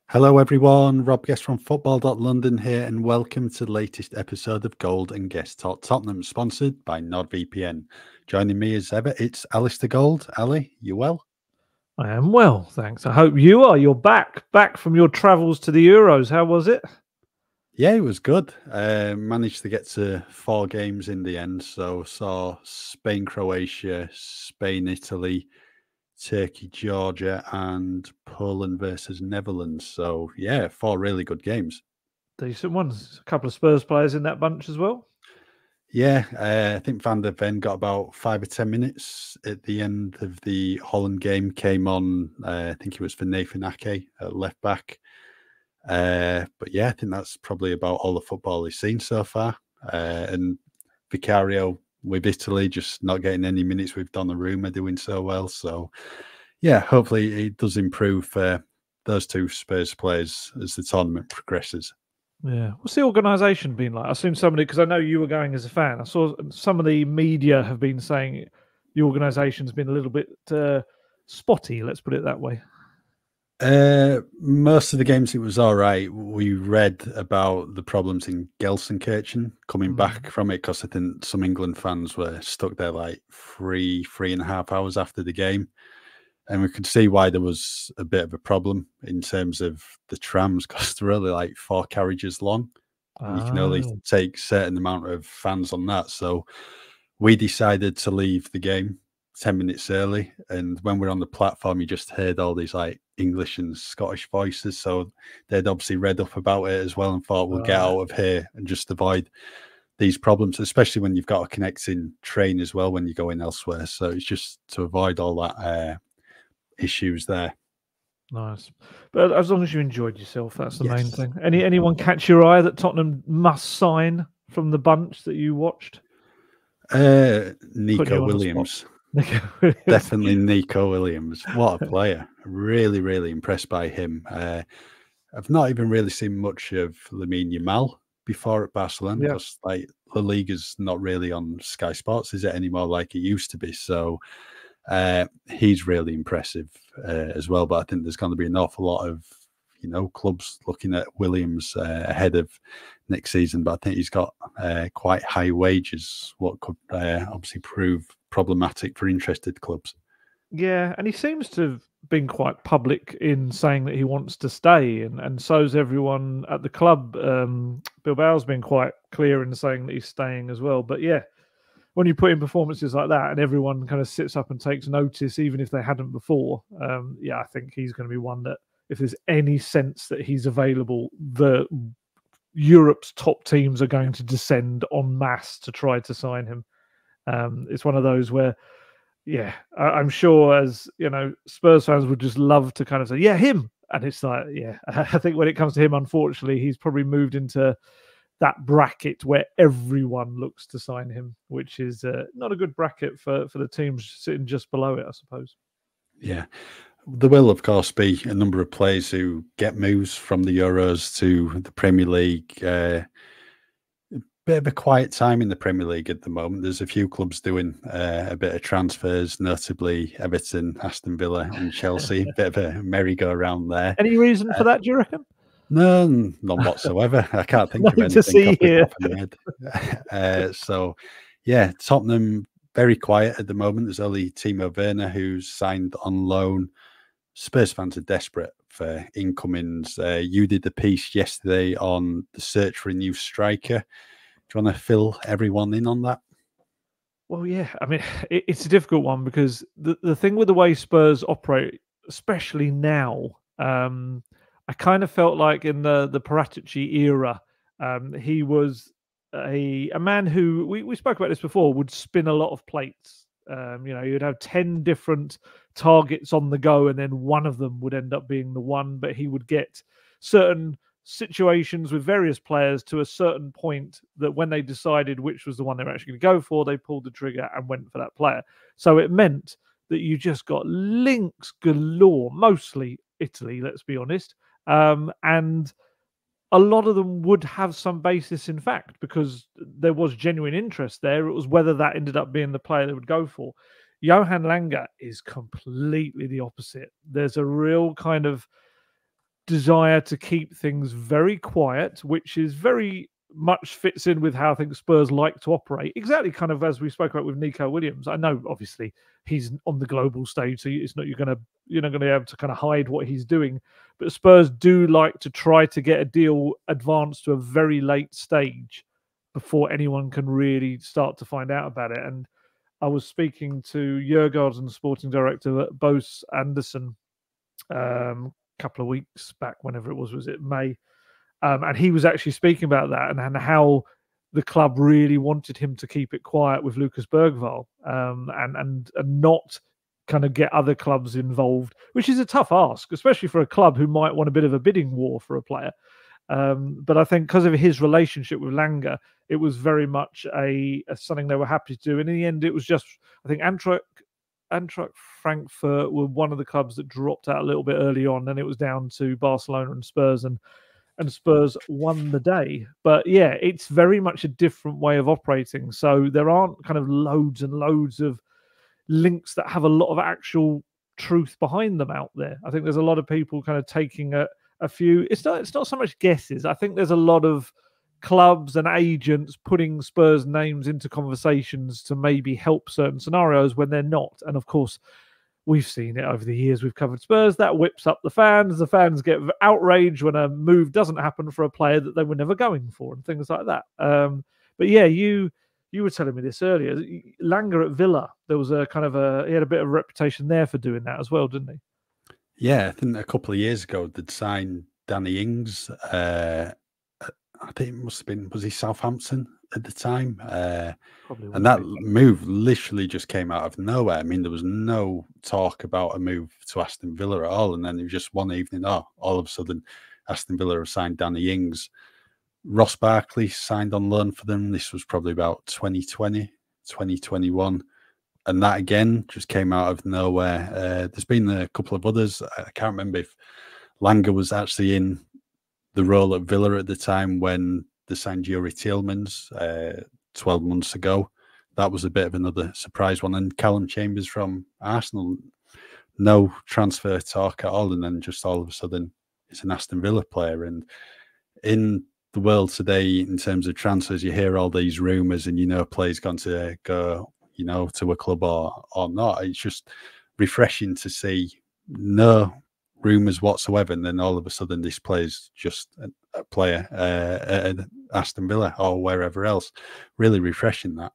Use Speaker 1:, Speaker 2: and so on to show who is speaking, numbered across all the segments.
Speaker 1: Hello everyone, Rob Guest from football.london here, and welcome to the latest episode of Gold Guest Talk Tottenham, sponsored by NordVPN. Joining me as ever, it's Alasdair Gold. Ali, you well?
Speaker 2: I am well, thanks. I hope you are. You're back from your travels to the Euros. How was it?
Speaker 1: Yeah, it was good. Managed to get to 4 games in the end. So saw Spain, Croatia, Spain, Italy, Turkey, Georgia, and Poland versus Netherlands. So yeah, 4 really good games.
Speaker 2: Decent ones. A couple of Spurs players in that bunch as well.
Speaker 1: Yeah, I think Van der Ven got about 5 or 10 minutes at the end of the Holland game. Came on, I think it was for Nathan Ake at left back. But yeah, I think that's probably about all the football he's seen so far. And Vicario with Italy just not getting any minutes with Donnarumma doing so well. So yeah, hopefully it does improve for those 2 Spurs players as the tournament progresses.
Speaker 2: Yeah. What's the organisation been like? I've seen somebody, because I know you were going as a fan. I saw some of the media have been saying the organisation's been a little bit spotty, let's put it that way.
Speaker 1: Most of the games it was all right. We read about the problems in Gelsenkirchen coming back from it, because I think some England fans were stuck there like 3.5 hours after the game, and we could see why there was a bit of a problem in terms of the trams, because they're only like 4 carriages long, and you can only take a certain amount of fans on that. So we decided to leave the game 10 minutes early, and when we're on the platform, you just heard all these like English and Scottish voices, so they'd obviously read up about it as well and thought, we'll get out of here and just avoid these problems, especially when you've got a connecting train as well when you're going elsewhere. So it's just to avoid all that issues there.
Speaker 2: Nice. But as long as you enjoyed yourself, that's the main thing. Anyone catch your eye that Tottenham must sign from the bunch that you watched?
Speaker 1: Nico Williams. Definitely Nico Williams. What a player. Really, really impressed by him. I've not even really seen much of Lamine Yamal before at Barcelona, because like La Liga's not really on Sky Sports, is it anymore, like it used to be? So he's really impressive as well. But I think there's going to be an awful lot of clubs looking at Williams ahead of next season. But I think he's got quite high wages, what could obviously prove problematic for interested clubs.
Speaker 2: Yeah, and he seems to have been quite public in saying that he wants to stay, and so's everyone at the club. Bilbao's been quite clear in saying that he's staying as well. But yeah, when you put in performances like that and everyone kind of sits up and takes notice, even if they hadn't before, I think he's going to be one that, if there's any sense that he's available, Europe's top teams are going to descend en masse to try to sign him. It's one of those where, I'm sure, as Spurs fans would just love to kind of say, yeah, him. And it's like, I think when it comes to him, unfortunately, he's probably moved into that bracket where everyone looks to sign him, which is not a good bracket for the teams sitting just below it, I suppose.
Speaker 1: Yeah. There will, of course, be a number of players who get moves from the Euros to the Premier League. Bit of a quiet time in the Premier League at the moment. There's a few clubs doing a bit of transfers, notably Everton, Aston Villa and Chelsea. Bit of a merry-go-round there.
Speaker 2: Any reason for that, do you reckon?
Speaker 1: No, none whatsoever. I can't think of anything off the top of my head. So, yeah, Tottenham, very quiet at the moment. There's only Timo Werner who's signed on loan. Spurs fans are desperate for incomings. You did the piece yesterday on the search for a new striker. Do you want to fill everyone in on that?
Speaker 2: Well, yeah. I mean, it's a difficult one, because the thing with the way Spurs operate, especially now, I kind of felt like in the Paratici era, he was a man who, we spoke about this before, would spin a lot of plates. You'd have 10 different targets on the go, and then one of them would end up being the one, but he would get certain situations with various players to a certain point that when they decided which was the one they were actually going to go for, they pulled the trigger and went for that player. So it meant that you just got links galore, mostly Italy, let's be honest. And a lot of them would have some basis in fact, because there was genuine interest there. It was whether that ended up being the player they would go for. Johan Lange is completely the opposite. There's a real kind of desire to keep things very quiet, which is very much fits in with how I think Spurs like to operate. Exactly, kind of as we spoke about with Nico Williams. I know, obviously, he's on the global stage, so it's not you're not going to be able to kind of hide what he's doing. But Spurs do like to try to get a deal advanced to a very late stage before anyone can really start to find out about it. And I was speaking to Jurgen, sporting director at Bose Anderson, a couple of weeks back, whenever it was it May? And he was actually speaking about that and how the club really wanted him to keep it quiet with Lucas Bergvall, and not kind of get other clubs involved, which is a tough ask, especially for a club who might want a bit of a bidding war for a player. But I think because of his relationship with Lange, it was very much a something they were happy to do. And in the end, it was just, I think Eintracht Frankfurt were one of the clubs that dropped out a little bit early on, and it was down to Barcelona and Spurs, and Spurs won the day. But yeah, it's very much a different way of operating. So there aren't kind of loads and loads of links that have a lot of actual truth behind them out there. I think there's a lot of people kind of taking a few. It's not so much guesses. I think there's a lot of clubs and agents putting Spurs names into conversations to maybe help certain scenarios when they're not. And of course, we've seen it over the years. We've covered Spurs. That whips up the fans. The fans get outraged when a move doesn't happen for a player that they were never going for, and things like that. But yeah, you were telling me this earlier. Lange at Villa, there was he had a bit of a reputation there for doing that as well, didn't he?
Speaker 1: Yeah, I think a couple of years ago they'd signed Danny Ings. I think it must have been, was he Southampton at the time? And that move literally just came out of nowhere. I mean, there was no talk about a move to Aston Villa at all. And then it was just one evening, all of a sudden, Aston Villa have signed Danny Ings. Ross Barkley signed on loan for them. This was probably about 2020, 2021. And that again just came out of nowhere. There's been a couple of others. I can't remember if Lange was actually in the role at Villa at the time when they signed Yuri Tielemans 12 months ago. That was a bit of another surprise one. And Callum Chambers from Arsenal, no transfer talk at all. And then just all of a sudden, it's an Aston Villa player. And in the world today, in terms of transfers, you hear all these rumours and, a player's going to go, to a club or not. It's just refreshing to see no rumours whatsoever, and then all of a sudden this player's just a player at Aston Villa or wherever else. Really refreshing, that.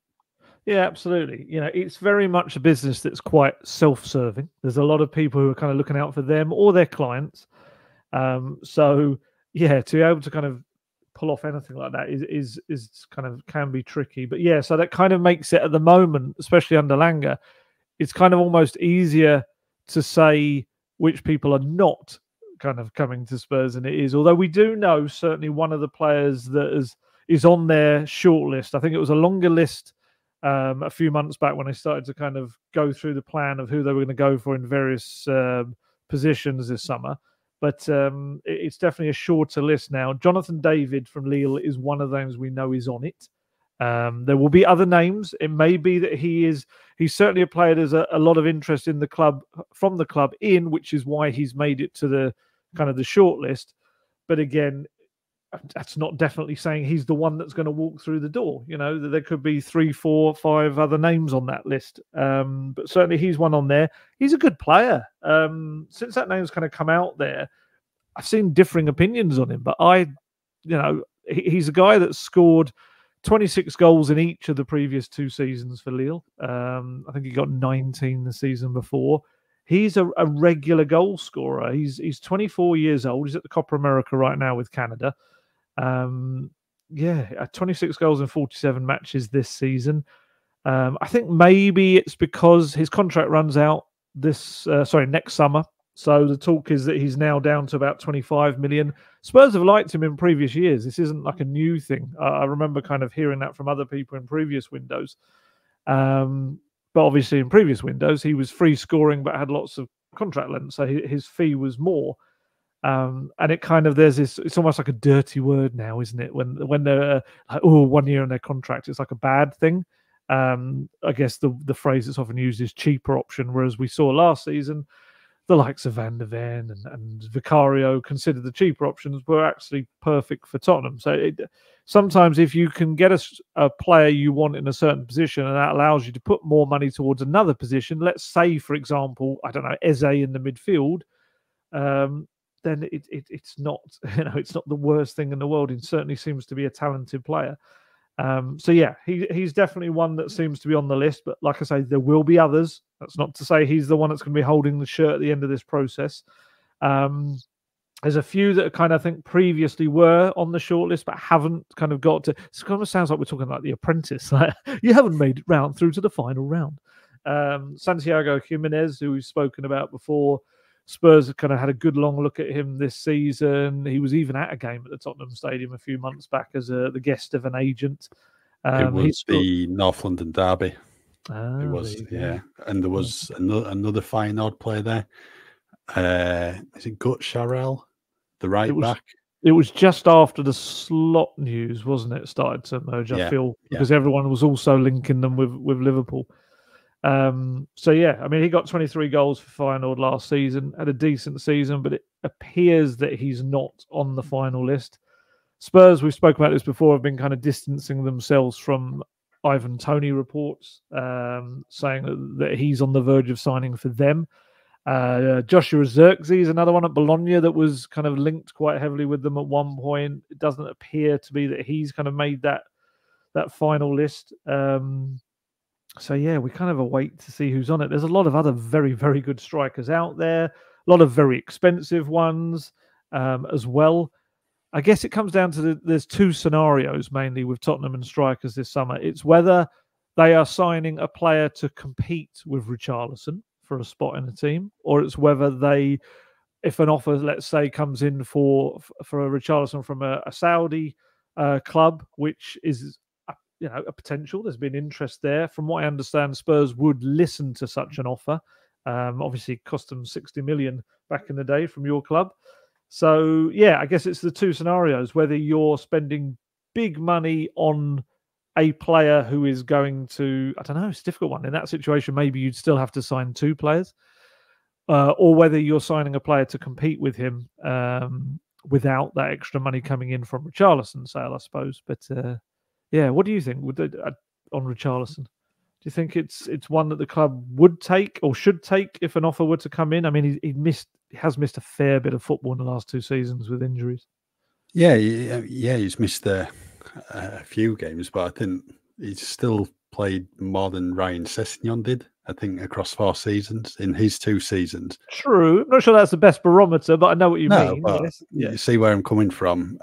Speaker 2: Yeah, absolutely. It's very much a business that's quite self-serving. There's a lot of people who are kind of looking out for them or their clients. So yeah, to be able to kind of pull off anything like that is kind of can be tricky. But yeah, so that kind of makes it at the moment, especially under Lange, it's kind of almost easier to say which people are not kind of coming to Spurs than it is. Although we do know certainly one of the players that is on their shortlist. I think it was a longer list a few months back when they started to kind of go through the plan of who they were going to go for in various positions this summer. But it's definitely a shorter list now. Jonathan David from Lille is one of those we know is on it. There will be other names. It may be that he's certainly a player there's a lot of interest in the club, from the club in, which is why he's made it to the kind of the short list. But again, that's not definitely saying he's the one that's going to walk through the door. There could be 3, 4, 5 other names on that list. But certainly he's one on there. He's a good player. Since that name's kind of come out there, I've seen differing opinions on him, but he's a guy that scored 26 goals in each of the previous 2 seasons for Lille. I think he got 19 the season before. He's a regular goal scorer. He's 24 years old. He's at the Copa America right now with Canada. 26 goals in 47 matches this season. I think maybe it's because his contract runs out next summer. So the talk is that he's now down to about 25 million. Spurs have liked him in previous years. This isn't like a new thing. I remember kind of hearing that from other people in previous windows. But obviously in previous windows, he was free scoring, but had lots of contract length. So his fee was more. And it kind of, there's this, it's almost like a dirty word now, isn't it? When they're like, 1 year in their contract, it's like a bad thing. I guess the phrase that's often used is cheaper option, whereas we saw last season, the likes of Van der Ven and Vicario, considered the cheaper options, were actually perfect for Tottenham. So sometimes if you can get a player you want in a certain position and that allows you to put more money towards another position, let's say, for example, I don't know, Eze in the midfield, then it's not, it's not the worst thing in the world. He certainly seems to be a talented player. So yeah, he's definitely one that seems to be on the list. But like I say, there will be others. That's not to say he's the one that's going to be holding the shirt at the end of this process. There's a few that kind of, I think, previously were on the shortlist but haven't kind of got to. It kind of sounds like we're talking about The Apprentice. Like, you haven't made it round through to the final round. Santiago Jimenez, who we've spoken about before. Spurs have kind of had a good long look at him this season. He was even at a game at the Tottenham Stadium a few months back as the guest of an agent.
Speaker 1: It was the North London derby. It was, yeah. And there was another Feyenoord player there. Is it Gut Sharrell, the right back? It
Speaker 2: was just after the Slot news, wasn't it? Started to emerge, I feel, because everyone was also linking them with Liverpool. So yeah, I mean, he got 23 goals for Feyenoord last season, had a decent season, but it appears that he's not on the final list. Spurs, we've spoken about this before, have been kind of distancing themselves from Ivan Toney reports, saying that he's on the verge of signing for them. Joshua Zirkzee is another one at Bologna that was kind of linked quite heavily with them at one point. It doesn't appear to be that he's kind of made that final list. So yeah, we kind of await to see who's on it. There's a lot of other very, very good strikers out there, a lot of very expensive ones as well. I guess it comes down to there's two scenarios mainly with Tottenham and strikers this summer. It's whether they are signing a player to compete with Richarlison for a spot in the team, or it's whether they, if an offer, let's say, comes in for a Richarlison from a Saudi club, which is a potential. There's been interest there. From what I understand, Spurs would listen to such an offer. Obviously, it cost them 60 million back in the day from your club. So yeah, I guess it's the two scenarios: whether you're spending big money on a player who is going to, I don't know, it's a difficult one. In that situation, maybe you'd still have to sign two players, or whether you're signing a player to compete with him without that extra money coming in from Richarlison sale, I suppose. But yeah, what do you think on Richarlison? Do you think it's one that the club would take or should take if an offer were to come in? I mean, he has missed a fair bit of football in the last 2 seasons with injuries.
Speaker 1: Yeah, he's missed a few games, but I think he's still played more than Ryan Sessegnon did, I think, across 4 seasons in his 2 seasons.
Speaker 2: True. I'm not sure that's the best barometer, but I know what you mean.
Speaker 1: But you see where I'm coming from.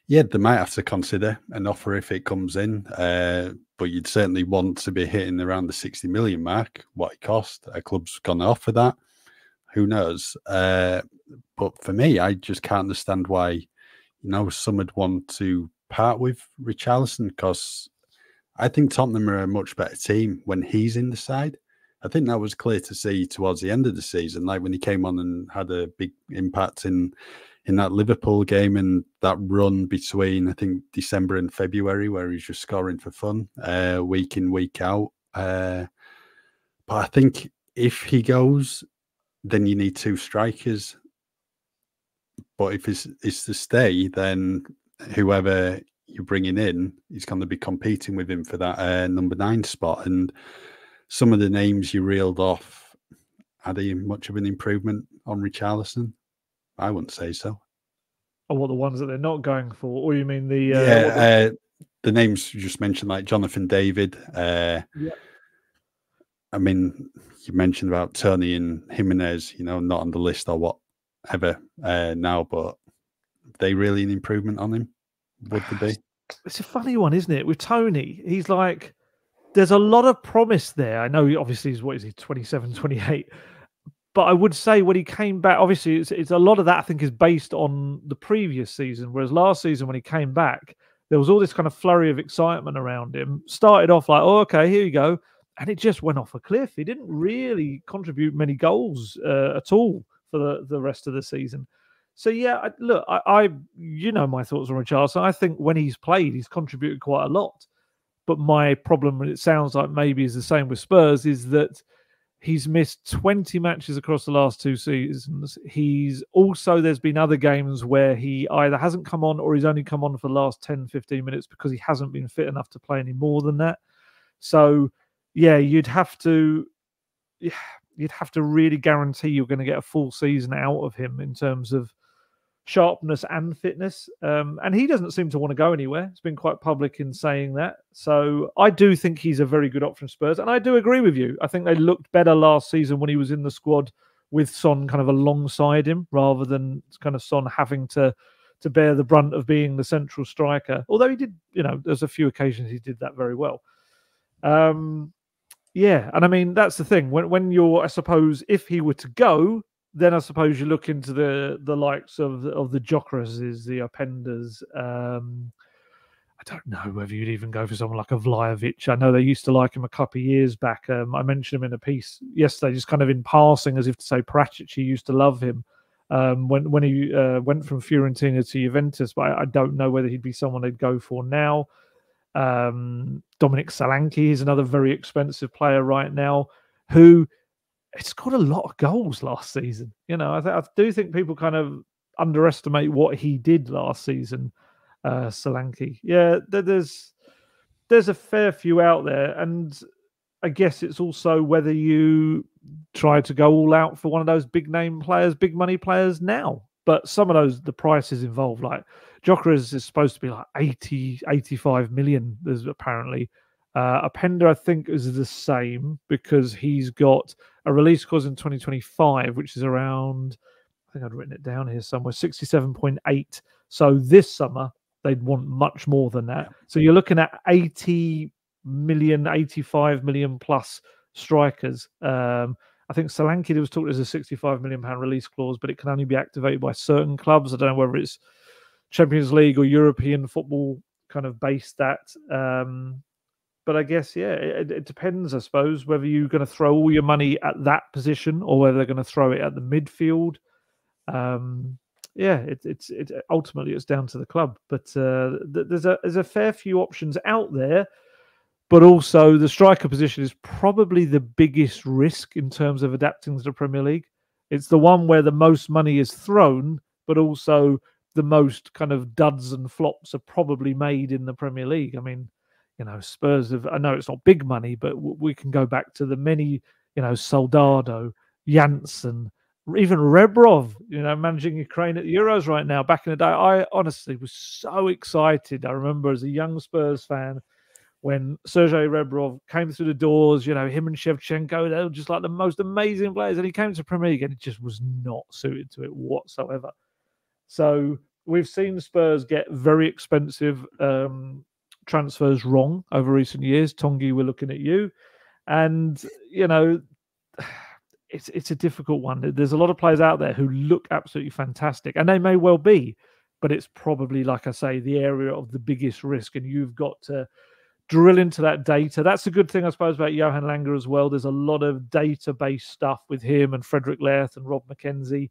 Speaker 1: Yeah, they might have to consider an offer if it comes in, but you'd certainly want to be hitting around the 60 million mark, what it cost. A club's going to offer that. Who knows? But for me, I just can't understand why, some would want to part with Richarlison, because I think Tottenham are a much better team when he's in the side. I think that was clear to see towards the end of the season, like when he came on and had a big impact in that Liverpool game and that run between, I think, December and February, where he's just scoring for fun, week in, week out. But I think if he goes, then you need 2 strikers. But if it's to stay, then whoever you're bringing in is going to be competing with him for that number 9 spot. And some of the names you reeled off, are they much of an improvement on Richarlison? I wouldn't say so.
Speaker 2: Or what, the ones that they're not going for? Or you mean the
Speaker 1: the names you just mentioned, like Jonathan David. I mean, you mentioned about Toney and Jimenez, not on the list or whatever now, but are they really an improvement on him? Would they be?
Speaker 2: It's a funny one, isn't it? With Toney, he's like, there's a lot of promise there. I know, obviously, he's 27, 28. But I would say when he came back, obviously, it's a lot of that, I think, is based on the previous season. Whereas last season, when he came back, there was all this kind of flurry of excitement around him. Started off like, oh, okay, here you go. And it just went off a cliff. He didn't really contribute many goals at all for the rest of the season. So, yeah, look, I my thoughts on Richarlison. I think when he's played, he's contributed quite a lot. But my problem, and it sounds like maybe is the same with Spurs, is that He's missed 20 matches across the last 2 seasons. There's been other games where he either hasn't come on or he's only come on for the last 10, 15 minutes because he hasn't been fit enough to play any more than that. So, yeah, you'd have to really guarantee you're going to get a full season out of him in terms of sharpness and fitness. And he doesn't seem to want to go anywhere. He's been quite public in saying that. So I do think he's a very good option for Spurs. And I do agree with you. I think they looked better last season when he was in the squad with Son kind of alongside him rather than kind of Son having to bear the brunt of being the central striker. Although he did, there's a few occasions he did that very well. Yeah, and I mean, that's the thing. When you're, I suppose, if he were to go, then I suppose you look into the likes of the Gyökereses, the Openders. I don't know whether you'd even go for someone like a Vlahovic. I know they used to like him a couple of years back. I mentioned him in a piece yesterday, just kind of in passing, as if to say Paratici used to love him when he went from Fiorentina to Juventus. But I don't know whether he'd be someone they'd go for now. Dominic Solanke is another very expensive player right now who scored a lot of goals last season. I do think people kind of underestimate what he did last season. Solanke, yeah, there's a fair few out there, and I guess it's also whether you try to go all out for one of those big name players, big money players now. But some of those, the prices involved, like Gyökeres is supposed to be like 85 million. There's apparently Openda, I think, is the same because he's got a release clause in 2025, which is around, I think I'd written it down here somewhere, 67.8. So this summer they'd want much more than that. So you're looking at 80 million, 85 million plus strikers. I think Solanke, there was talk there's a £65 million release clause, but it can only be activated by certain clubs. I don't know whether it's Champions League or European football kind of based that. But I guess, yeah, it depends, I suppose, whether you're going to throw all your money at that position or whether they're going to throw it at the midfield. Yeah, it's ultimately it's down to the club. But there's a fair few options out there. But also the striker position is probably the biggest risk in terms of adapting to the Premier League. It's the one where the most money is thrown, but also the most kind of duds and flops are probably made in the Premier League. I mean, Spurs have, I know it's not big money, but we can go back to the many, Soldado, Janssen, even Rebrov, managing Ukraine at the Euros right now. Back in the day, I honestly was so excited. I remember as a young Spurs fan, when Sergei Rebrov came through the doors, him and Shevchenko, they were just like the most amazing players. And he came to Premier League and it just was not suited to it whatsoever. So we've seen Spurs get very expensive transfers wrong over recent years. Tongi, we're looking at you. And, it's a difficult one. There's a lot of players out there who look absolutely fantastic, and they may well be, but it's probably, like I say, the area of the biggest risk, and you've got to drill into that data. That's a good thing, I suppose, about Johan Lange as well. There's a lot of database stuff with him and Frederick Lerth and Rob McKenzie.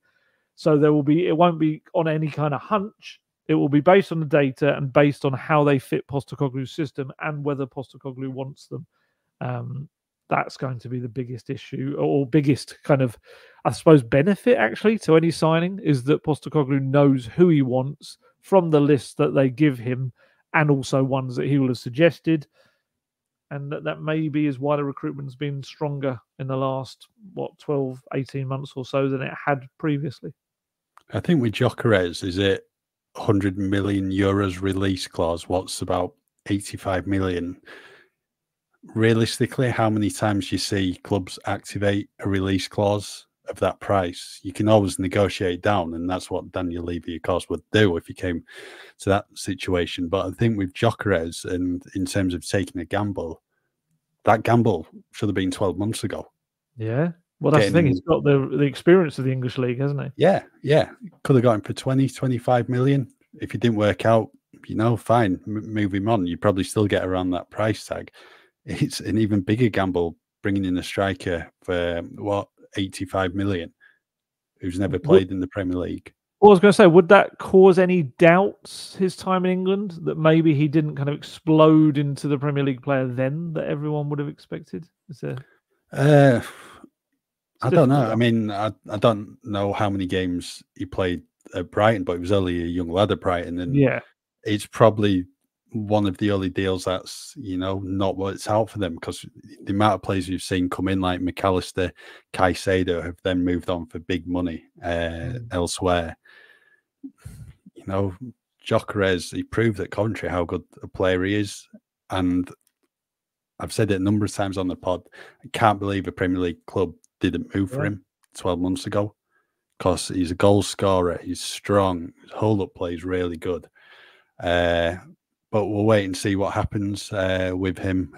Speaker 2: So it won't be on any kind of hunch. It will be based on the data and based on how they fit Postecoglou's system and whether Postecoglou wants them. That's going to be the biggest issue or biggest kind of, I suppose, benefit actually to any signing is that Postecoglou knows who he wants from the list that they give him and also ones that he will have suggested. And that maybe is why the recruitment's been stronger in the last, 12, 18 months or so than it had previously.
Speaker 1: I think with Gyökeres, is it 100 million euros release clause? What's about 85 million? Realistically, how many times do you see clubs activate a release clause of that price? You can always negotiate down, and that's what Daniel Levy, of course, would do if he came to that situation. But I think with Gyökeres, and in terms of taking a gamble, that gamble should have been 12 months ago.
Speaker 2: Yeah. Well, that's the thing. He's got the experience of the English league, hasn't he?
Speaker 1: Yeah. Could have got him for 20, 25 million. If it didn't work out, fine, move him on. You'd probably still get around that price tag. It's an even bigger gamble bringing in a striker for 85 million, who's never played in the Premier League.
Speaker 2: Well, I was going to say, would that cause any doubts his time in England that maybe he didn't kind of explode into the Premier League player then that everyone would have expected?
Speaker 1: I don't know. I mean, I don't know how many games he played at Brighton, but he was only a young lad at Brighton, and
Speaker 2: Yeah,
Speaker 1: it's probably one of the early deals that's, not worked out for them, because the amount of players you've seen come in like McAllister, Caicedo have then moved on for big money elsewhere. Gyökeres, he proved at Coventry how good a player he is, and I've said it a number of times on the pod. I can't believe a Premier League club didn't move for him 12 months ago, because he's a goal scorer, he's strong, his hold-up play is really good. But we'll wait and see what happens with him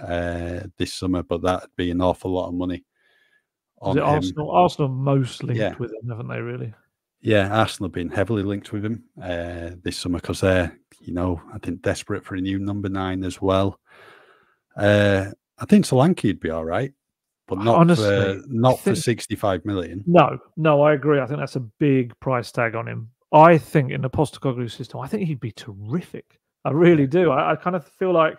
Speaker 1: this summer. But that'd be an awful lot of money on him.
Speaker 2: Arsenal most linked with him, haven't they, really?
Speaker 1: Yeah, Arsenal have been heavily linked with him this summer, because they're, I think, desperate for a new number 9 as well. I think Solanke would be all right, but not for 65 million.
Speaker 2: No, I agree. I think that's a big price tag on him. I think in the Postecoglou system, I think he'd be terrific. I really do. I kind of feel like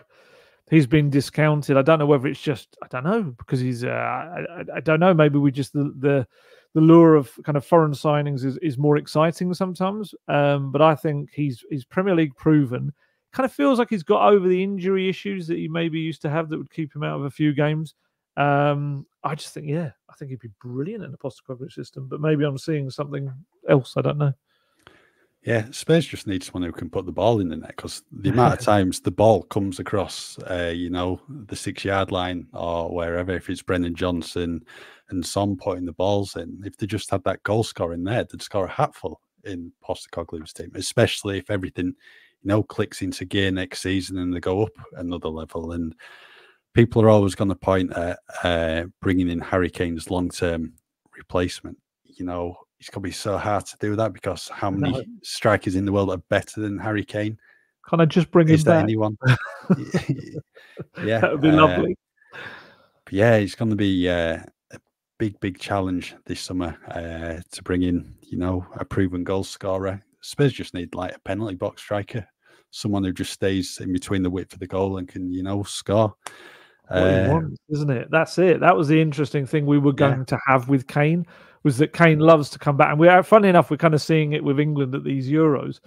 Speaker 2: he's been discounted. I don't know whether it's just, I don't know, because he's, I don't know, maybe we just, the lure of kind of foreign signings is more exciting sometimes. But I think he's Premier League proven. Kind of feels like he's got over the injury issues that he maybe used to have that would keep him out of a few games. I just think, I think he'd be brilliant in the Postecoglou system, but maybe I'm seeing something else. I don't know.
Speaker 1: Yeah, Spurs just need someone who can put the ball in the net, because the amount of times the ball comes across, the 6-yard line or wherever, if it's Brennan Johnson and Son putting the balls in, if they just had that goal scorer in there, they'd score a hatful in Postecoglou's team, especially if everything, clicks into gear next season and they go up another level. And people are always going to point at bringing in Harry Kane's long-term replacement. It's going to be so hard to do that, because how many strikers in the world are better than Harry Kane?
Speaker 2: Can I just bring him back?
Speaker 1: Is there anyone? Yeah.
Speaker 2: That would be lovely.
Speaker 1: Yeah, it's going to be a big challenge this summer to bring in, a proven goal scorer. Spurs just need like a penalty box striker, someone who just stays in between the width of the goal and can, score.
Speaker 2: What he wants, isn't it? That's it. That was the interesting thing we were going to have with Kane, was that Kane loves to come back. And funny enough, we're kind of seeing it with England at these Euros.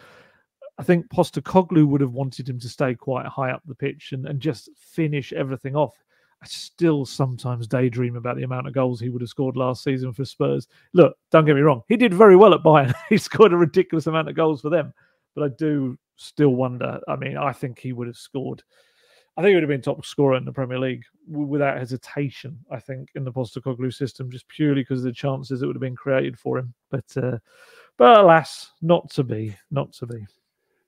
Speaker 2: I think Postecoglou would have wanted him to stay quite high up the pitch and just finish everything off. I still sometimes daydream about the amount of goals he would have scored last season for Spurs. Look, don't get me wrong. He did very well at Bayern. He scored a ridiculous amount of goals for them. But I do still wonder. I mean, I think he would have scored. I think he would have been top scorer in the Premier League without hesitation, I think, in the Postecoglou system, just purely because of the chances that would have been created for him. But alas, not to be.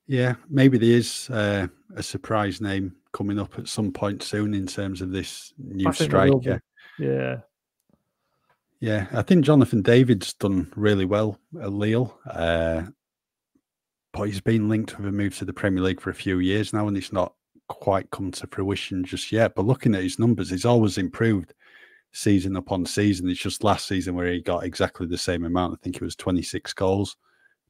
Speaker 1: Yeah, maybe there is a surprise name coming up at some point soon in terms of this new striker.
Speaker 2: Yeah.
Speaker 1: Yeah, I think Jonathan David's done really well at Lille. But he's been linked with a move to the Premier League for a few years now, and it's not quite come to fruition just yet. But looking at his numbers, he's always improved season upon season. It's just last season where he got exactly the same amount. I think it was 26 goals.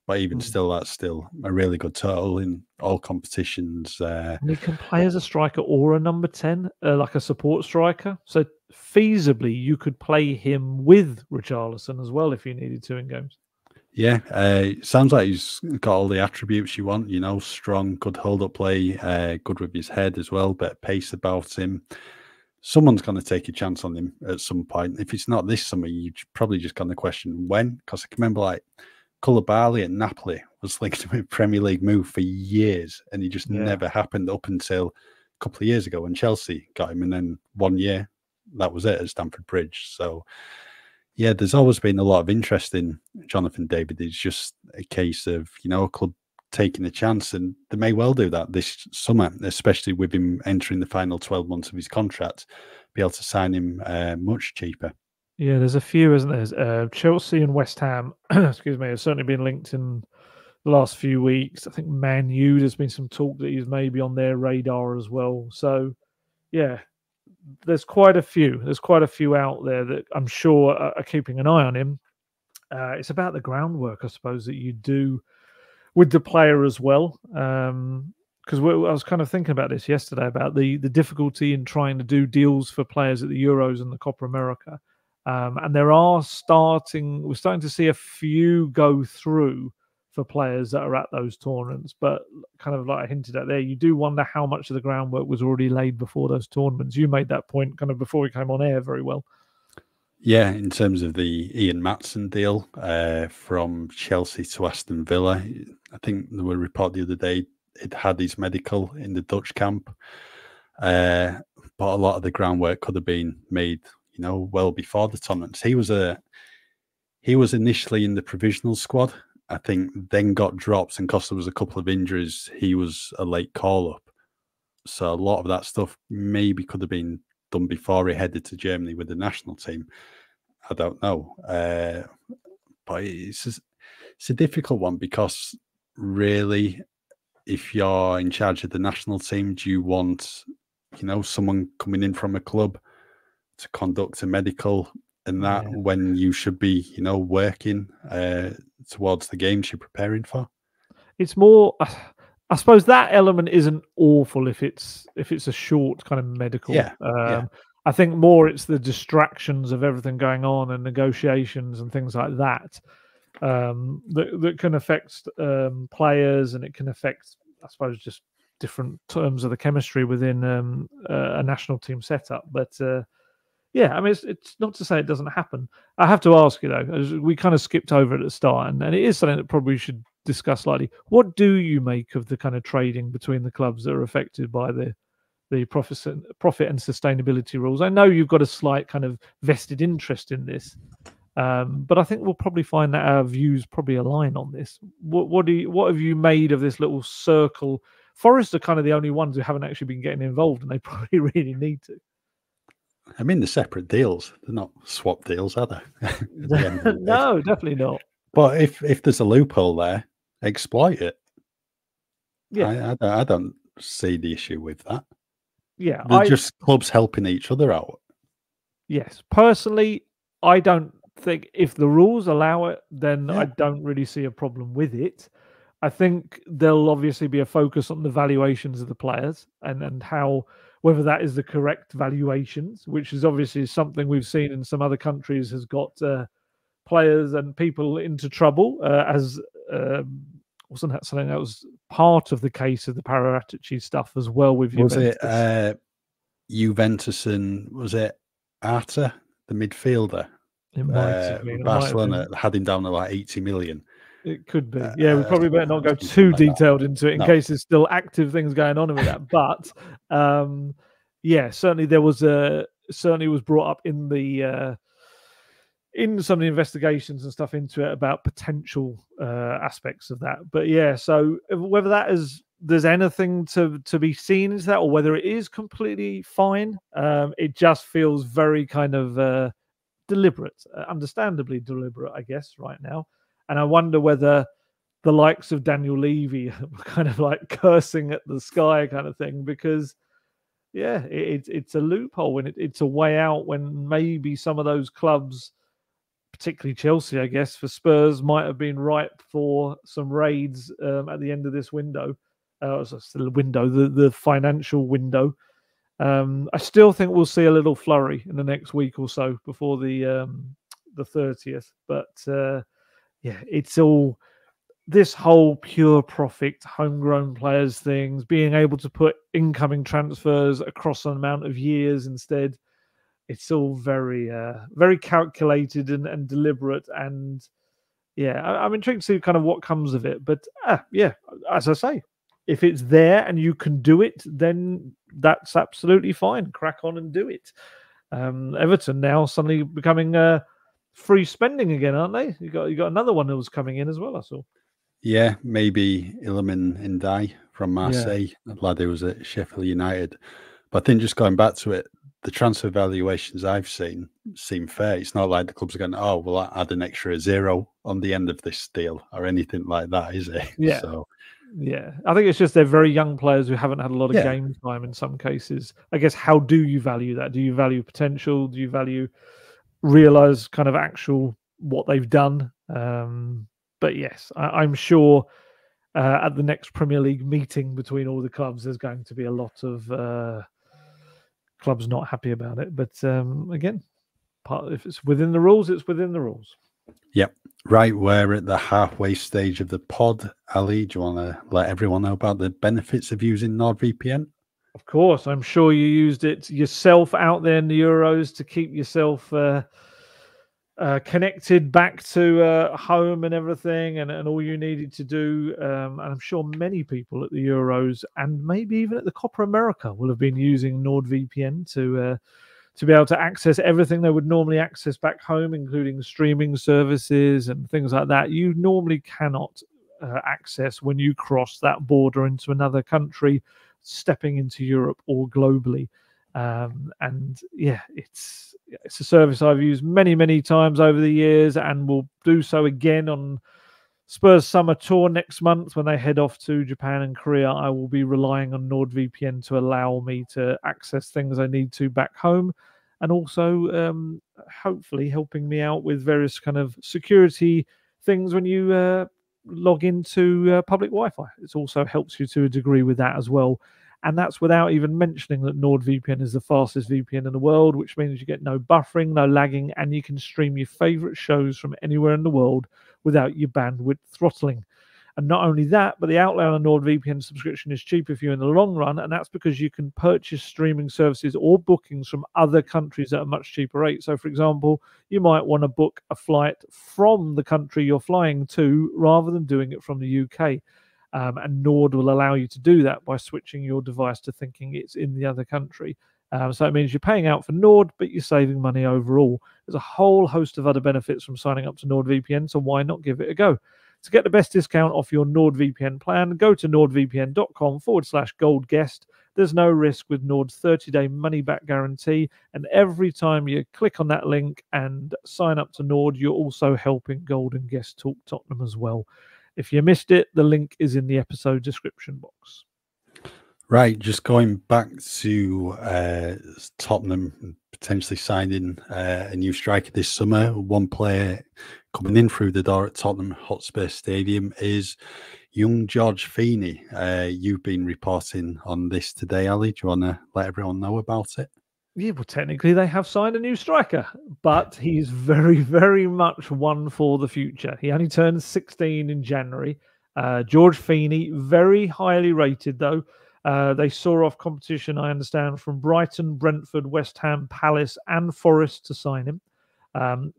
Speaker 1: But even still, that's still a really good total in all competitions.
Speaker 2: And he can play as a striker or a number 10, like a support striker. So feasibly, you could play him with Richarlison as well if you needed to in games.
Speaker 1: Yeah, sounds like he's got all the attributes you want, strong, good hold-up play, good with his head as well, bit of pace about him. Someone's going to take a chance on him at some point. If it's not this summer, you're probably just going to question when, because I can remember like Koulibaly at Napoli was linked with a Premier League move for years, and he just never happened up until a couple of years ago when Chelsea got him, and then 1 year, that was it at Stamford Bridge. So, yeah, there's always been a lot of interest in Jonathan David. It's just a case of, a club taking a chance, and they may well do that this summer, especially with him entering the final 12 months of his contract, be able to sign him much cheaper.
Speaker 2: Yeah, there's a few, isn't there? Chelsea and West Ham, excuse me, have certainly been linked in the last few weeks. I think Man U, there's been some talk that he's maybe on their radar as well. So, yeah, there's quite a few. There's quite a few out there that I'm sure are keeping an eye on him. It's about the groundwork, I suppose, that you do with the player as well. Because I was kind of thinking about this yesterday, about the difficulty in trying to do deals for players at the Euros and the Copa America. And we're starting to see a few go through for players that are at those tournaments. But kind of like I hinted at there, you do wonder how much of the groundwork was already laid before those tournaments. You made that point kind of before we came on air very well.
Speaker 1: Yeah, in terms of the Ian Matson deal from Chelsea to Aston Villa, I think there were a report the other day it had his medical in the Dutch camp. But a lot of the groundwork could have been made, well before the tournaments. He was initially in the provisional squad, I think, then got dropped, and because there was a couple of injuries, he was a late call-up. So a lot of that stuff maybe could have been done before he headed to Germany with the national team. I don't know. But it's a difficult one, because really, if you're in charge of the national team, do you want, someone coming in from a club to conduct a medical and that when you should be, working towards the games you're preparing for?
Speaker 2: It's more, I suppose that element isn't awful if it's a short kind of medical.
Speaker 1: Yeah.
Speaker 2: I think more it's the distractions of everything going on and negotiations and things like that that can affect players, and it can affect, I suppose, just different terms of the chemistry within a national team setup. But yeah, I mean, it's not to say it doesn't happen. I have to ask you though, as we kind of skipped over it at the start, and it is something that probably we should discuss slightly. What do you make of the kind of trading between the clubs that are affected by the profit and sustainability rules? I know you've got a slight kind of vested interest in this, but I think we'll probably find that our views probably align on this. What have you made of this little circle? Forest are kind of the only ones who haven't actually been getting involved, and they probably really need to.
Speaker 1: I mean, they're separate deals. They're not swap deals, are they?
Speaker 2: No, definitely not.
Speaker 1: But if there's a loophole there, exploit it.
Speaker 2: Yeah,
Speaker 1: I don't see the issue with that.
Speaker 2: Yeah,
Speaker 1: they're just clubs helping each other out.
Speaker 2: Yes, personally, I don't think if the rules allow it, then I don't really see a problem with it. I think there'll obviously be a focus on the valuations of the players and how, whether that is the correct valuations, which is obviously something we've seen in some other countries has got players and people into trouble, as wasn't that something that was part of the case of the Paratici stuff as well with Juventus?
Speaker 1: Was it Juventus and was it Arta, the midfielder?
Speaker 2: It might have been.
Speaker 1: Barcelona had him down to like 80 million.
Speaker 2: It could be. Yeah, we probably better not go too detailed into it in case there's still active things going on with that. But yeah, certainly there was was brought up in the in some of the investigations and stuff into it about potential aspects of that. But yeah, so whether that is there's anything to be seen into that, or whether it is completely fine, it just feels very kind of deliberate, understandably deliberate, I guess, right now. And I wonder whether the likes of Daniel Levy are kind of like cursing at the sky kind of thing, because yeah, it's a loophole and it's a way out when maybe some of those clubs, particularly Chelsea, I guess, for Spurs, might have been ripe for some raids at the end of this window. Still a window, the financial window. I still think we'll see a little flurry in the next week or so before the 30th. But yeah, it's all this whole pure profit, homegrown players things, being able to put incoming transfers across an amount of years instead. It's all very, very calculated and deliberate. And yeah, I'm intrigued to see kind of what comes of it. But yeah, as I say, if it's there and you can do it, then that's absolutely fine. Crack on and do it. Everton now suddenly becoming free spending again, aren't they? You got another one that was coming in as well, I saw.
Speaker 1: Yeah, maybe Iliman Ndiaye from Marseille, a lad who was at Sheffield United. But I think just going back to it, the transfer valuations I've seen seem fair. It's not like the clubs are going, oh, well, I add an extra 0 on the end of this deal or anything like that, is it?
Speaker 2: Yeah.
Speaker 1: So,
Speaker 2: yeah, I think it's just they're very young players who haven't had a lot of game time in some cases. I guess, how do you value that? Do you value potential? Do you realize kind of actual what they've done? But yes, I'm sure at the next Premier League meeting between all the clubs, there's going to be a lot of clubs not happy about it. But again, if it's within the rules, it's within the rules.
Speaker 1: Yep. Right, we're at the halfway stage of the pod. Ali, do you want to let everyone know about the benefits of using NordVPN?
Speaker 2: Of course, I'm sure you used it yourself out there in the Euros to keep yourself connected back to home and everything, and all you needed to do. And I'm sure many people at the Euros and maybe even at the Copa America will have been using NordVPN to be able to access everything they would normally access back home, including streaming services and things like that. You normally cannot access when you cross that border into another country, stepping into Europe or globally. And yeah, it's a service I've used many times over the years, and will do so again on Spurs summer tour next month when they head off to Japan and Korea. I will be relying on NordVPN to allow me to access things I need to back home, and also hopefully helping me out with various kind of security things when you log into public Wi-Fi. It also helps you to a degree with that as well. And that's without even mentioning that NordVPN is the fastest VPN in the world, which means you get no buffering, no lagging, and you can stream your favorite shows from anywhere in the world without your bandwidth throttling. And not only that, but the outlay on a NordVPN subscription is cheaper for you in the long run, and that's because you can purchase streaming services or bookings from other countries at a much cheaper rate. So, for example, you might want to book a flight from the country you're flying to rather than doing it from the UK. And Nord will allow you to do that by switching your device to thinking it's in the other country. So it means you're paying out for Nord, but you're saving money overall. There's a whole host of other benefits from signing up to NordVPN, so why not give it a go? To get the best discount off your NordVPN plan, go to nordvpn.com/goldguest. There's no risk with Nord's 30-day money-back guarantee, and every time you click on that link and sign up to Nord, you're also helping Gold Guest Talk Tottenham as well. If you missed it, the link is in the episode description box.
Speaker 1: Right, just going back to Tottenham potentially signing a new striker this summer. One player coming in through the door at Tottenham Hotspur Stadium is young George Feeney. You've been reporting on this today, Ali. Do you want to let everyone know about it?
Speaker 2: Yeah, well, technically they have signed a new striker, but he's very much one for the future. He only turned 16 in January. George Feeney, very highly rated, though. They saw off competition, I understand, from Brighton, Brentford, West Ham, Palace and Forest to sign him.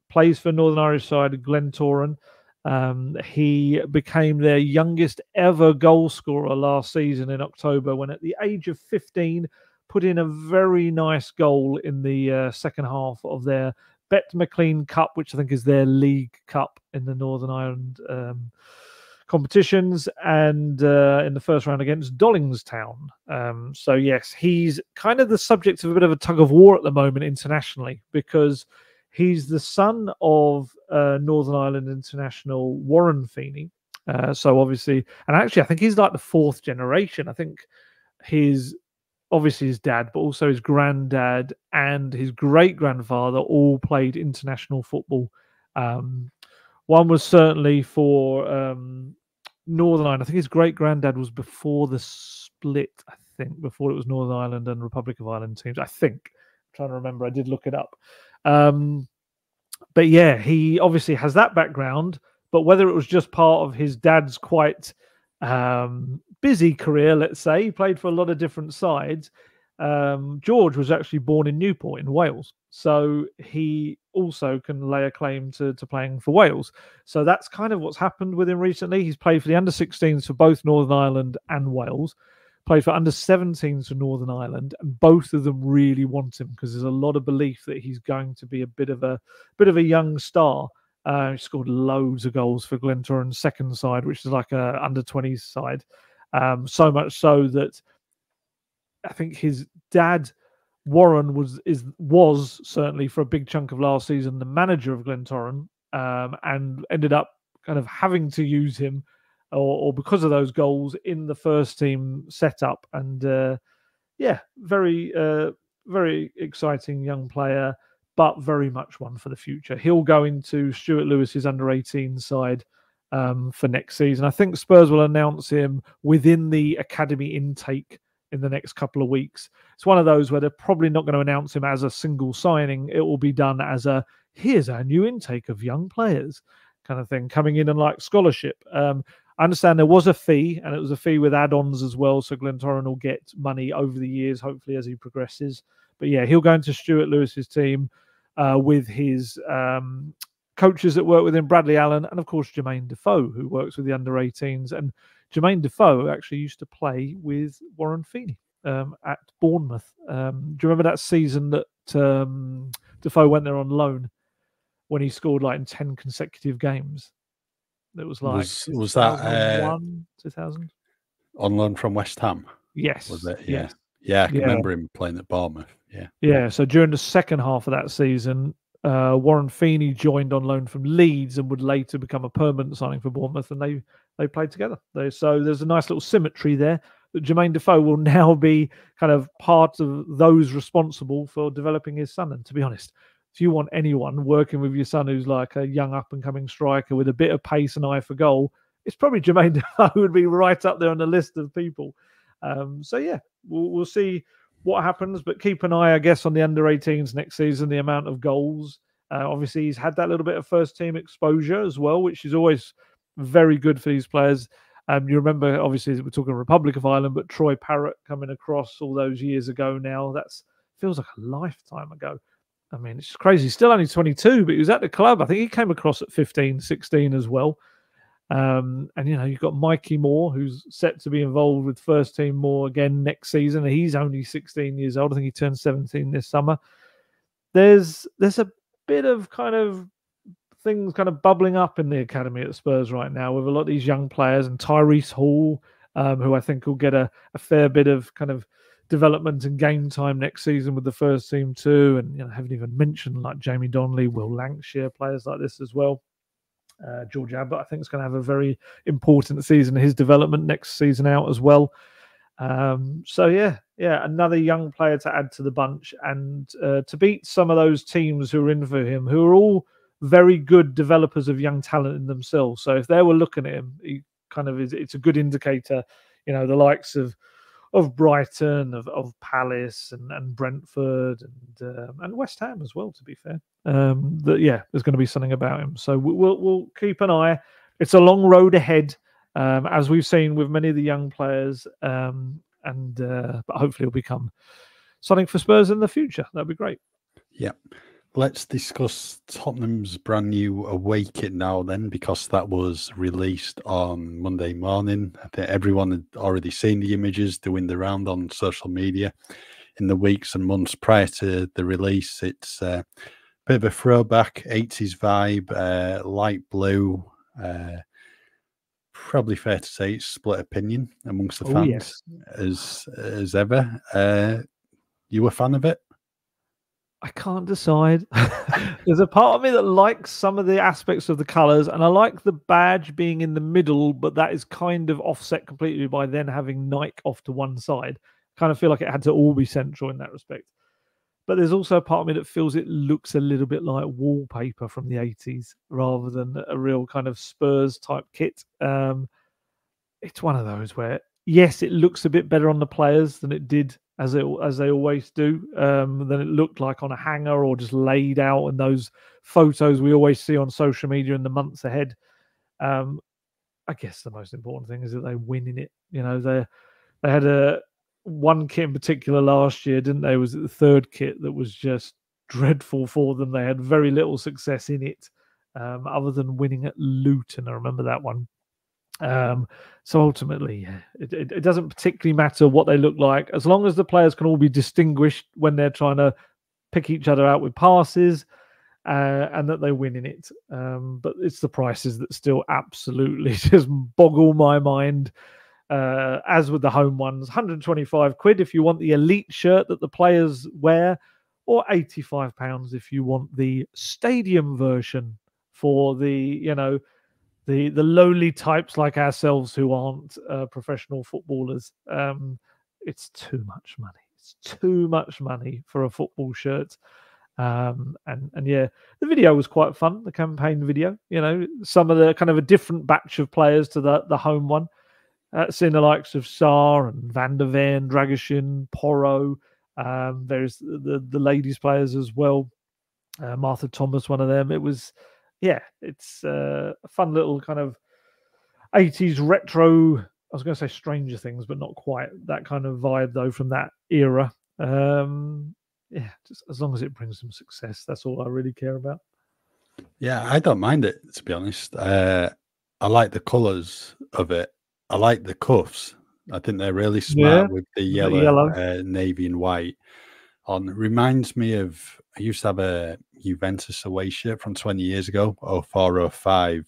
Speaker 2: Plays for Northern Irish side Glentoran. He became their youngest ever goal scorer last season in October, when at the age of 15, put in a very nice goal in the second half of their Bet McLean Cup, which I think is their league cup in the Northern Ireland competitions, and in the first round against Dollingstown. So yes, he's kind of the subject of a bit of a tug of war at the moment internationally, because he's the son of Northern Ireland international Warren Feeney. So obviously, and actually I think he's like the fourth generation. I think obviously his dad, but also his granddad and his great-grandfather all played international football. One was certainly for Northern Ireland. I think his great-granddad was before the split, before it was Northern Ireland and Republic of Ireland teams. I'm trying to remember. I did look it up. But yeah, he obviously has that background, but whether it was just part of his dad's quite busy career, let's say, he played for a lot of different sides. George was actually born in Newport in Wales, so he also can lay a claim to playing for Wales. So that's kind of what's happened with him recently. He's played for the under-16s for both Northern Ireland and Wales, played for under-17s for Northern Ireland, and both of them really want him because there's a lot of belief that he's going to be a bit of a young star. He scored loads of goals for Glentoran's second side, which is like a under-20s side. So much so that I think his dad, Warren, was certainly for a big chunk of last season the manager of Glentoran, and ended up kind of having to use him, or because of those goals in the first team setup. And very exciting young player, but very much one for the future. He'll go into Stuart Lewis's under-18 side for next season. I think Spurs will announce him within the academy intake in the next couple of weeks. It's one of those where they're probably not going to announce him as a single signing. It will be done as a, here's our new intake of young players kind of thing, coming in and like scholarship. I understand there was a fee, and it was a fee with add-ons as well. So Glentoran will get money over the years, hopefully, as he progresses. But yeah, he'll go into Stuart Lewis's team with his coaches that work with him, Bradley Allen, and of course Jermaine Defoe, who works with the under-18s. And Jermaine Defoe actually used to play with Warren Feeney at Bournemouth. Do you remember that season that Defoe went there on loan when he scored like in 10 consecutive games? It was like
Speaker 1: was that
Speaker 2: 2000
Speaker 1: on loan from West Ham?
Speaker 2: Yes.
Speaker 1: Was it?
Speaker 2: Yes.
Speaker 1: Yeah, I can remember him playing at Bournemouth.
Speaker 2: Yeah. So during the second half of that season, Warren Feeney joined on loan from Leeds and would later become a permanent signing for Bournemouth, and they played together. So there's a nice little symmetry there that Jermaine Defoe will now be kind of part of those responsible for developing his son. And to be honest, if you want anyone working with your son who's like a young up-and-coming striker with a bit of pace and eye for goal, it's probably Jermaine Defoe would be right up there on the list of people. So yeah, we'll see what happens, but keep an eye, I guess, on the under-18s next season, the amount of goals. Obviously, he's had that little bit of first-team exposure as well, which is always very good for these players. You remember, obviously, we're talking Republic of Ireland, but Troy Parrott coming across all those years ago now. That feels like a lifetime ago. I mean, it's crazy. He's still only 22, but he was at the club. I think he came across at 15, 16 as well. And, you've got Mikey Moore, who's set to be involved with first team more again next season. He's only 16 years old. I think he turned 17 this summer. There's a bit of kind of things kind of bubbling up in the academy at Spurs right now with a lot of these young players, and Tyrese Hall, who I think will get a fair bit of kind of development and game time next season with the first team too. And I haven't even mentioned like Jamie Donnelly, Will Lancashire, players like this as well. George Abbott, I think, is going to have a very important season in his development next season out as well. So yeah, another young player to add to the bunch, and to beat some of those teams who are in for him, who are all very good developers of young talent in themselves. So if they were looking at him, he kind of it's a good indicator. The likes of Brighton, of Palace and Brentford and West Ham as well, to be fair. There's going to be something about him. So we'll keep an eye. It's a long road ahead, as we've seen with many of the young players, but hopefully it'll become something for Spurs in the future. That'd be great.
Speaker 1: Yeah. Let's discuss Tottenham's brand new away kit now then, because that was released on Monday morning. I think everyone had already seen the images doing the round on social media in the weeks and months prior to the release. It's a bit of a throwback, 80s vibe, light blue. Probably fair to say it's split opinion amongst the fans, yes, as ever. You a fan of it?
Speaker 2: I can't decide. There's a part of me that likes some of the aspects of the colours, and I like the badge being in the middle, but that is kind of offset completely by then having Nike off to one side. Kind of feel like it had to all be central in that respect. But there's also a part of me that feels it looks a little bit like wallpaper from the 80s rather than a real kind of Spurs type kit. It's one of those where, yes, it looks a bit better on the players than it did, as they always do, than it looked like on a hanger or just laid out in those photos we always see on social media in the months ahead. I guess the most important thing is that they win in it. They had one kit in particular last year, didn't they? Was it the third kit that was just dreadful for them? They had very little success in it, other than winning at Luton. I remember that one. So ultimately, it doesn't particularly matter what they look like, as long as the players can all be distinguished when they're trying to pick each other out with passes, and that they win in it. But it's the prices that still absolutely just boggle my mind. As with the home ones, 125 quid if you want the elite shirt that the players wear, or £85 if you want the stadium version for the lowly types like ourselves who aren't professional footballers. It's too much money. It's too much money for a football shirt. And yeah, the video was quite fun, the campaign video. Some of the kind of a different batch of players to the home one. seeing the likes of Sarr and Van der Ven, Dragishin, Porro. There's the ladies players as well. Martha Thomas, one of them. It was, it's a fun little kind of 80s retro. I was going to say Stranger Things, but not quite that kind of vibe though from that era. Just as long as it brings them success, that's all I really care about.
Speaker 1: Yeah, I don't mind it, to be honest. I like the colours of it. I like the cuffs. I think they're really smart with the yellow. Navy and white on. Reminds me of, I used to have a Juventus away shirt from 20 years ago, 04-05.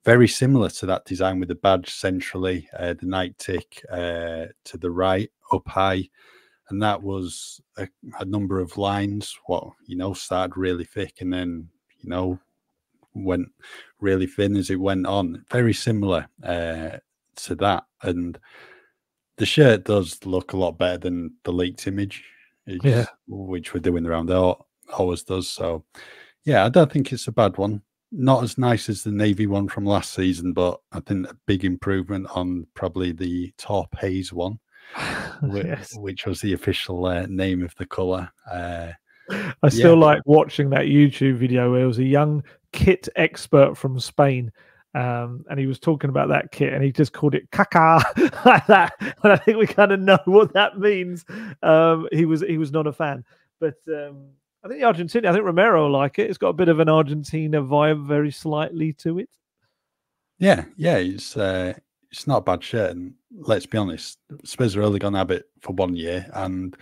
Speaker 1: Very similar to that design with the badge centrally, the night tick to the right, up high. And that was a number of lines, started really thick and then, went really thin as it went on. Very similar to that. And the shirt does look a lot better than the leaked image, which we're doing around there, always does. So, I don't think it's a bad one. Not as nice as the navy one from last season, but I think a big improvement on probably the Torp Haze one, which was the official name of the colour.
Speaker 2: I still like watching that YouTube video where it was a young kit expert from Spain, and he was talking about that kit, and he just called it caca like that. And I think we kind of know what that means. He was not a fan, but I think I think Romero will like it. It's got a bit of an Argentina vibe, very slightly to it.
Speaker 1: Yeah, it's not a bad shirt, and let's be honest, Spurs are only going to have it for 1 year, and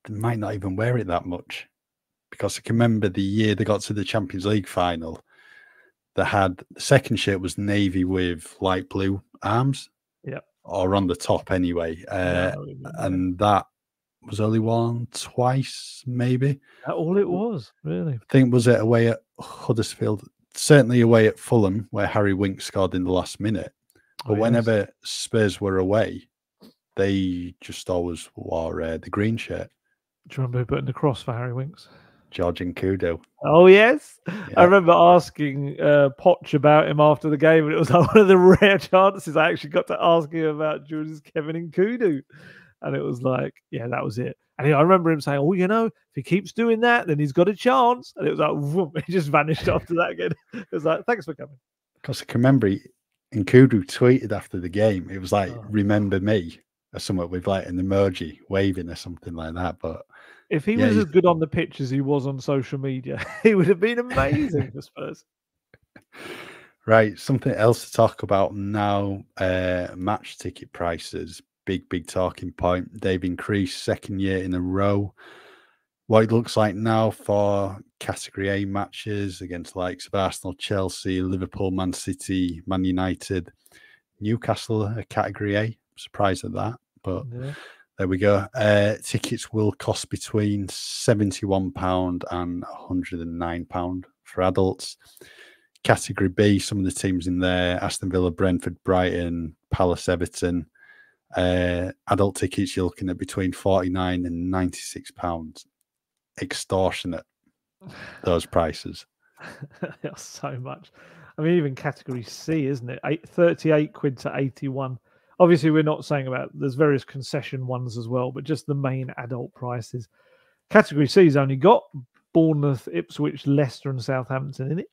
Speaker 1: they might not even wear it that much, because I can remember the year they got to the Champions League final, they had the second shirt was navy with light blue arms, or on the top anyway, and that was only worn twice, maybe.
Speaker 2: That all it was, really.
Speaker 1: I think was it away at Huddersfield, certainly away at Fulham, where Harry Winks scored in the last minute. But whenever Spurs were away, they just always wore the green shirt.
Speaker 2: Do you remember who put in the cross for Harry Winks?
Speaker 1: Georgian Kudo.
Speaker 2: Oh, yes. Yeah. I remember asking Poch about him after the game, and it was like one of the rare chances I actually got to ask him about Julius Kevin Nkudu. And it was like, that was it. And I remember him saying, if he keeps doing that, then he's got a chance. And it was like, whoop, he just vanished after that again. It was like, thanks for coming.
Speaker 1: Because I can remember Nkudu tweeted after the game, it was like, remember me, or something with like an emoji waving or something like that. But
Speaker 2: if he was as good on the pitch as he was on social media, he would have been amazing for Spurs.
Speaker 1: Right, something else to talk about now, match ticket prices. Big talking point. They've increased second year in a row. What it looks like now for Category A matches against the likes of Arsenal, Chelsea, Liverpool, Man City, Man United, Newcastle are Category A. I'm surprised at that, but there we go. Tickets will cost between £71 and £109 for adults. Category B, some of the teams in there: Aston Villa, Brentford, Brighton, Palace, Everton. Adult tickets you're looking at between £49 and £96. Extortionate, those prices.
Speaker 2: So much. I mean, even category C, isn't it? 38 quid to 81. Obviously, we're not saying there's various concession ones as well, but just the main adult prices. Category C's only got Bournemouth, Ipswich, Leicester, and Southampton in it.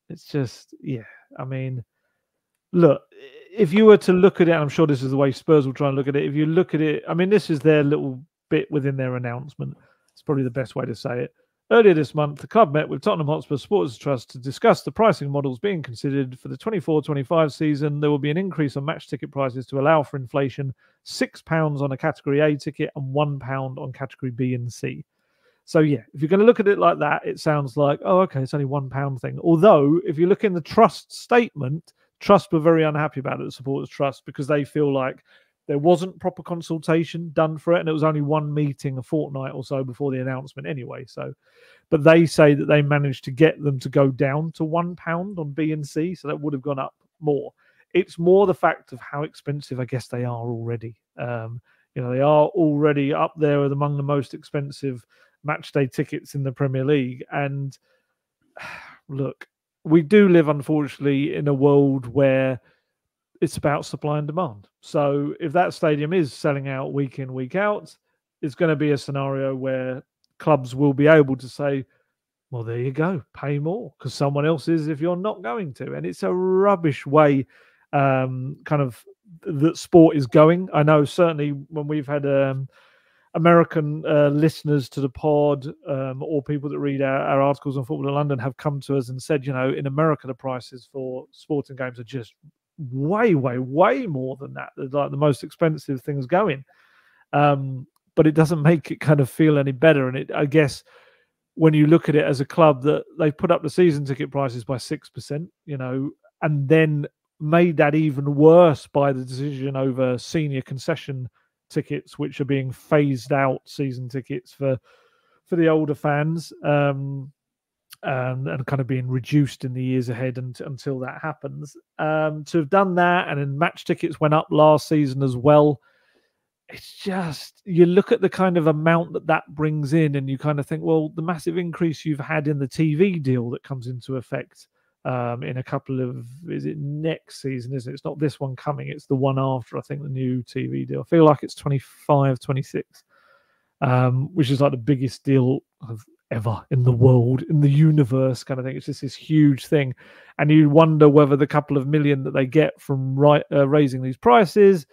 Speaker 2: It's just, I mean, look, if you were to look at it, and I'm sure this is the way Spurs will try and look at it. If you look at it, I mean, this is their little bit within their announcement. It's probably the best way to say it. Earlier this month, the club met with Tottenham Hotspur Supporters Trust to discuss the pricing models being considered for the 24-25 season. There will be an increase on match ticket prices to allow for inflation: £6 on a Category A ticket and £1 on Category B and C. So, if you're going to look at it like that, it sounds like, it's only £1 thing. Although, if you look in the Trust statement, Trust were very unhappy about it, the Supporters Trust, because they feel like there wasn't proper consultation done for it, and it was only one meeting a fortnight or so before the announcement anyway. So, but they say that they managed to get them to go down to £1 on B and C, so that would have gone up more. It's more the fact of how expensive, I guess, they are already. They are already up there with among the most expensive matchday tickets in the Premier League. And look, we do live, unfortunately, in a world where it's about supply and demand. So if that stadium is selling out week in, week out, it's going to be a scenario where clubs will be able to say, well, there you go, pay more because someone else is if you're not going to. And it's a rubbish way kind of that sport is going. I know certainly when we've had American listeners to the pod or people that read our articles on football.london have come to us and said, in America, the prices for sporting games are just way, way, way more than that. They're like the most expensive things going. But it doesn't make it kind of feel any better. And I guess when you look at it as a club that they put up the season ticket prices by 6%, and then made that even worse by the decision over senior concession tickets, which are being phased out season tickets for the older fans, and kind of being reduced in the years ahead until that happens. To have done that, and then match tickets went up last season as well. It's just, you look at the kind of amount that brings in and you kind of think, well, the massive increase you've had in the TV deal that comes into effect in a couple of, is it next season, isn't it? It's not this one coming, it's the one after, I think, the new TV deal. I feel like it's 25, 26, which is like the biggest deal of ever in the world, in the universe kind of thing. It's just this huge thing. And you wonder whether the couple of million that they get from raising these prices,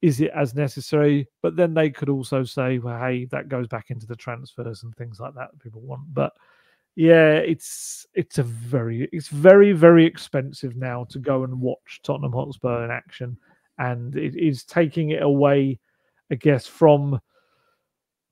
Speaker 2: is it as necessary? But then they could also say, well, hey, that goes back into the transfers and things like that people want. But yeah, it's very, very expensive now to go and watch Tottenham Hotspur in action. And it is taking it away, I guess, from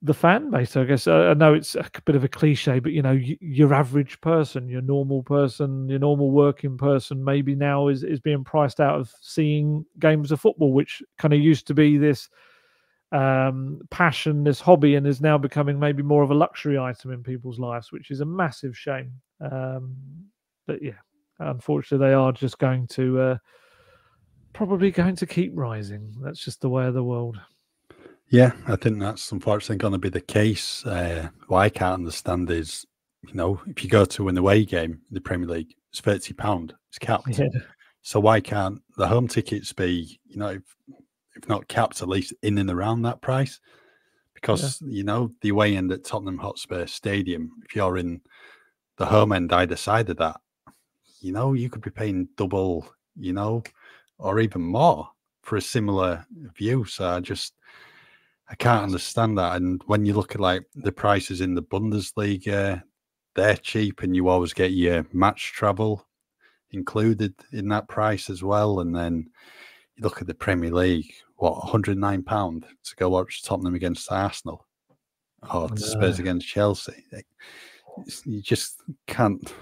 Speaker 2: the fan base. I guess I know it's a bit of a cliche, but your average person, your normal person, your normal working person, maybe now is being priced out of seeing games of football, which kind of used to be this passion, this hobby, and is now becoming maybe more of a luxury item in people's lives, which is a massive shame. But yeah, unfortunately, they are just going to probably going to keep rising. That's just the way of the world.
Speaker 1: Yeah, I think that's unfortunately going to be the case. What I can't understand is, if you go to an away game in the Premier League, it's £30. It's capped. Yeah. So why can't the home tickets be, if not capped, at least in and around that price? Because, the away end at Tottenham Hotspur Stadium, if you're in the home end either side of that, you could be paying double, or even more for a similar view. So I can't understand that. And when you look at like the prices in the Bundesliga, they're cheap, and you always get your match travel included in that price as well. And then you look at the Premier League, £109 to go watch Tottenham against Arsenal or Spurs against Chelsea. You just can't.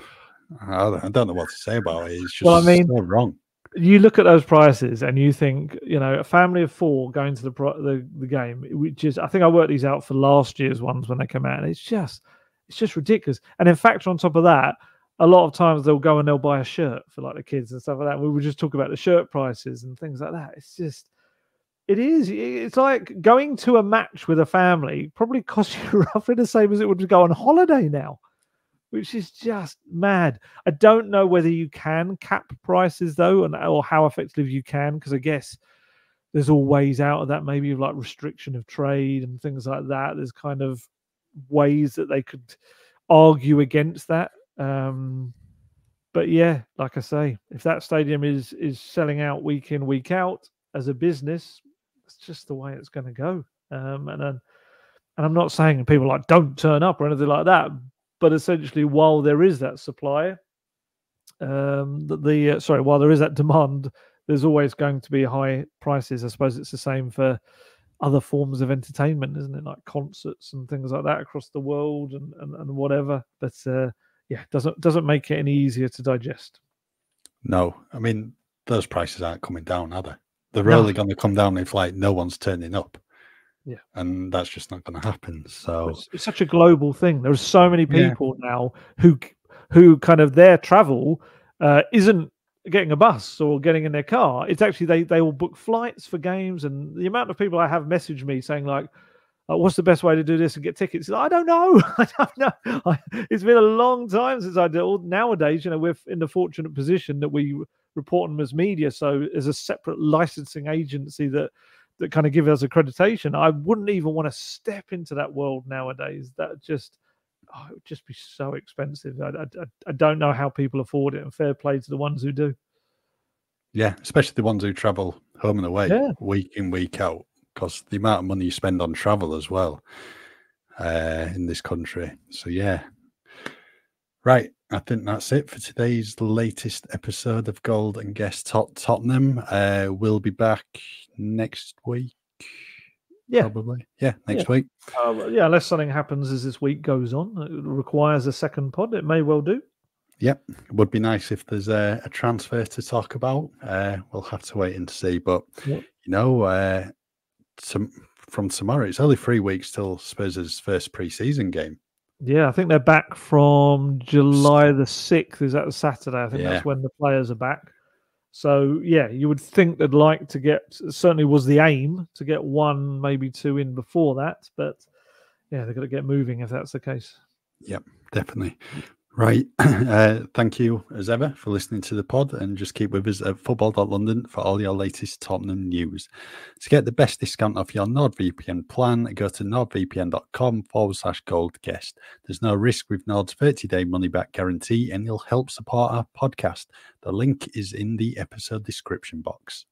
Speaker 1: I don't know what to say about it. It's just so wrong.
Speaker 2: You look at those prices and you think, a family of four going to the game, which is, I think I worked these out for last year's ones when they came out, and it's just ridiculous. And in fact, on top of that, a lot of times they'll go and they'll buy a shirt for like the kids and stuff like that. We would just talk about the shirt prices and things like that. It's like going to a match with a family probably costs you roughly the same as it would to go on holiday now, which is just mad. I don't know whether you can cap prices though, or how effective you can, because I guess there's all ways out of that, maybe like restriction of trade and things like that. There's kind of ways that they could argue against that. But yeah, like I say, if that stadium is selling out week in, week out as a business, it's just the way it's going to go. And I'm not saying people like don't turn up or anything like that. But essentially, while there is that supply, while there is that demand, there's always going to be high prices. I suppose it's the same for other forms of entertainment, isn't it? Like concerts and things like that across the world and whatever. But yeah, doesn't make it any easier to digest.
Speaker 1: No, I mean, those prices aren't coming down, are they? They're really going to come down if like no one's turning up.
Speaker 2: Yeah,
Speaker 1: and that's just not going to happen. So
Speaker 2: it's such a global thing. There are so many people now who kind of their travel isn't getting a bus or getting in their car. It's actually they will book flights for games, and the amount of people I have messaged me saying like, what's the best way to do this and get tickets? I don't know. I don't know. It's been a long time since I did. Nowadays, we're in the fortunate position that we reporting them as media. So as a separate licensing agency that kind of give us accreditation. I wouldn't even want to step into that world nowadays. That just, it would just be so expensive. I don't know how people afford it, and fair play to the ones who do.
Speaker 1: Yeah, especially the ones who travel home and away week in, week out, because the amount of money you spend on travel as well in this country. So, yeah. Right. I think that's it for today's latest episode of Gold and Guest Talk Tottenham. We'll be back next week.
Speaker 2: Yeah.
Speaker 1: Probably. Yeah, next week.
Speaker 2: Yeah, unless something happens as this week goes on. It requires a second pod. It may well do.
Speaker 1: Yep. It would be nice if there's a transfer to talk about. We'll have to wait and see. But, you know, from tomorrow, it's only 3 weeks till Spurs' first pre-season game.
Speaker 2: Yeah, I think they're back from July the 6th. Is that the Saturday? I think that's when the players are back. So, yeah, you would think they'd like to get, certainly was the aim, to get 1, maybe 2 in before that. But, yeah, they've got to get moving if that's the case. Yep,
Speaker 1: definitely. Right. Thank you, as ever, for listening to the pod, and just keep with us at football.london for all your latest Tottenham news. To get the best discount off your NordVPN plan, go to nordvpn.com/goldguest. There's no risk with Nord's 30-day money-back guarantee, and you'll help support our podcast. The link is in the episode description box.